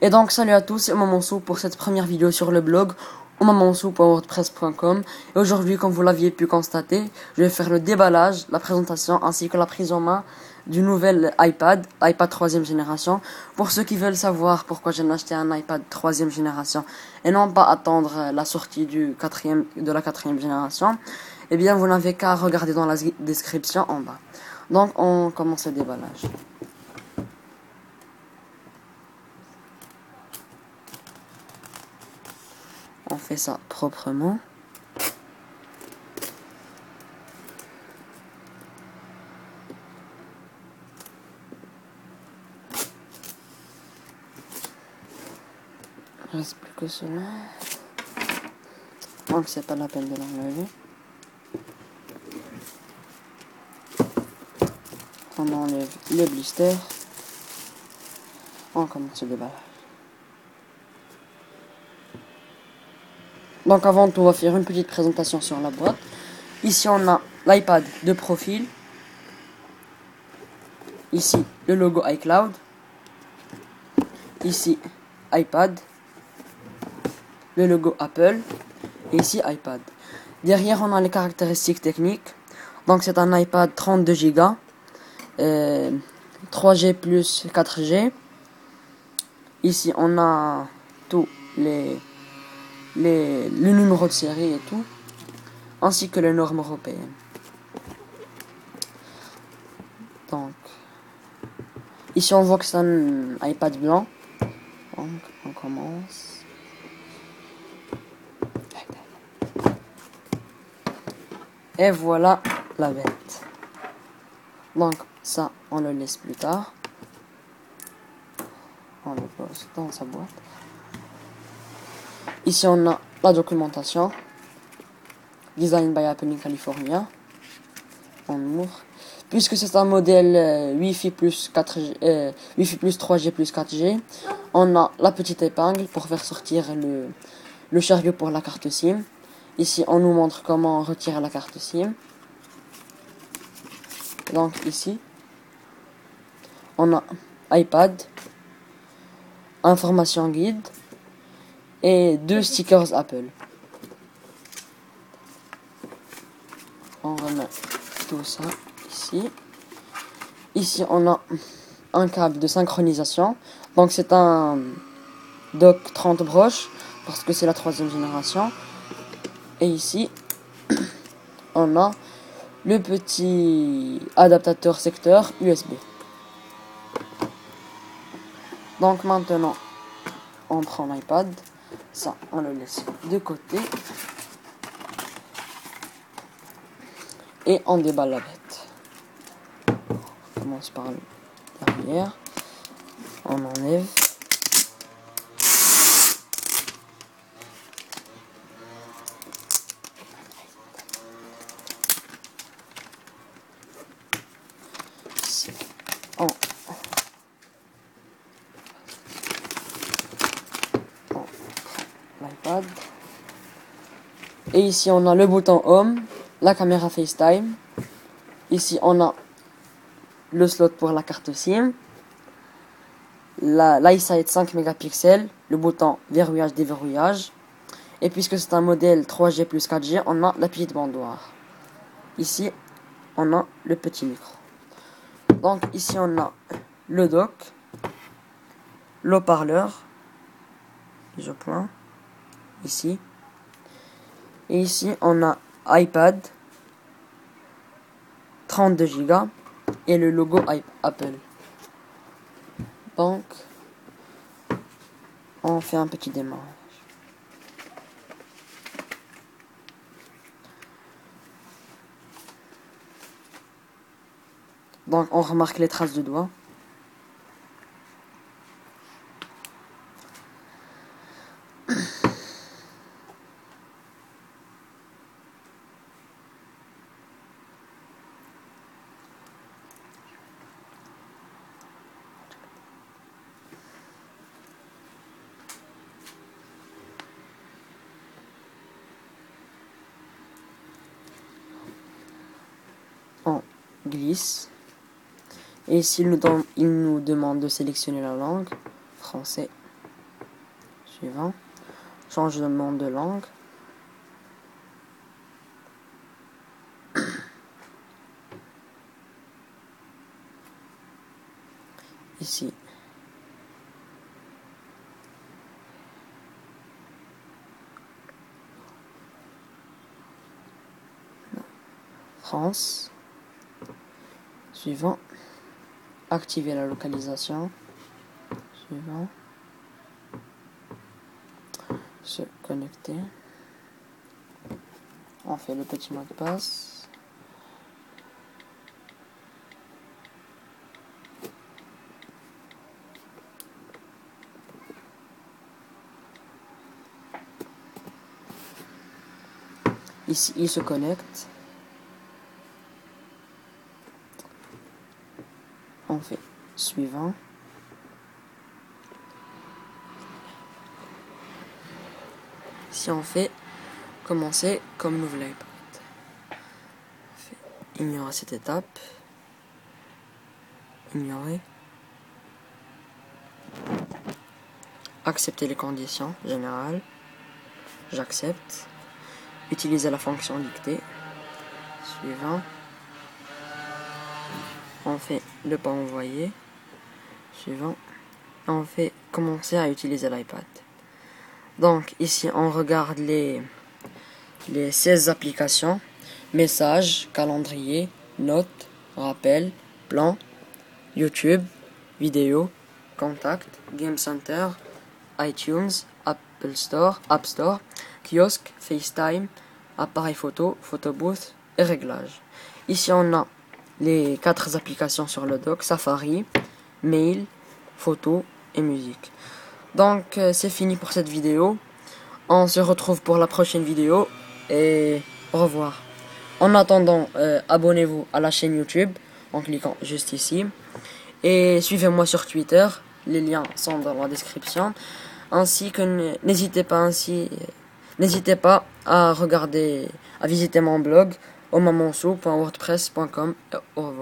Et donc salut à tous, c'est Mamanso pour cette première vidéo sur le blog omamanso.wordpress.com. Et aujourd'hui, comme vous l'aviez pu constater, je vais faire le déballage, la présentation ainsi que la prise en main du nouvel iPad 3ème génération. Pour ceux qui veulent savoir pourquoi j'ai acheté un iPad 3ème génération et non pas attendre la sortie de la 4ème génération, eh bien vous n'avez qu'à regarder dans la description en bas. Donc on commence le déballage. On fait ça proprement. Il reste plus que cela. Donc c'est pas la peine de l'enlever. On enlève le blister. On commence le déballage. Donc avant tout, on va faire une petite présentation sur la boîte. Ici on a l'iPad de profil. Ici le logo iCloud. Ici iPad. Le logo Apple. Et ici iPad. Derrière on a les caractéristiques techniques. Donc c'est un iPad 32 Go. 3G plus 4G. Ici on a tous le numéro de série et tout, ainsi que les normes européennes. Donc ici on voit que c'est un iPad blanc. Donc on commence. Et voilà la bête. Donc ça on le laisse plus tard. On le pose dans sa boîte. Ici on a la documentation. Design by Apple in California. On ouvre. Puisque c'est un modèle Wi-Fi plus 4G, Wi-Fi plus 3G plus 4G, on a la petite épingle pour faire sortir le chariot pour la carte SIM. Ici on nous montre comment retirer la carte SIM. Donc ici on a iPad, information guide et 2 stickers Apple. On remet tout ça ici. Ici on a un câble de synchronisation. Donc c'est un dock 30 broches parce que c'est la 3ème génération. Et ici on a le petit adaptateur secteur USB. Donc maintenant on prend l'iPad, ça on le laisse de côté et on déballe la bête. On commence par l'arrière, on enlève. On l'iPad. Et ici on a le bouton Home, la caméra FaceTime. Ici on a le slot pour la carte SIM, l'iSight 5 mégapixels, le bouton verrouillage déverrouillage. Et puisque c'est un modèle 3G plus 4G, on a la petite bandoire. Ici on a le petit micro. Donc ici on a le dock, l'haut-parleur, je pointe ici. Et ici on a iPad 32 Go et le logo Apple. Donc on fait un petit démarrage. Donc on remarque les traces de doigts. On glisse. Et ici il nous demande de sélectionner la langue, français. Suivant. Changement de langue. Ici. France. Suivant. Activer la localisation. Suivant. Se connecter. On fait le petit mot de passe. Ici, il se connecte. On fait suivant. Si on fait commencer comme nouvel iPad. Ignorer cette étape. Ignorer. Accepter les conditions générales. J'accepte. Utiliser la fonction dictée. Suivant. On fait le pas envoyer. Suivant. On fait commencer à utiliser l'iPad. Donc ici on regarde les 16 applications. Messages, calendrier, notes, rappel, plan, YouTube, vidéo, contact, Game Center, iTunes, Apple Store, App Store, kiosque, FaceTime, appareil photo, photobooth et réglages. Ici on a les 4 applications sur le dock, Safari, Mail, photo et musique. Donc c'est fini pour cette vidéo. On se retrouve pour la prochaine vidéo et au revoir. En attendant, abonnez-vous à la chaîne YouTube en cliquant juste ici. Et suivez-moi sur Twitter, les liens sont dans la description. Ainsi que n'hésitez pas à visiter mon blog omamonsou.wordpress.com. Au revoir.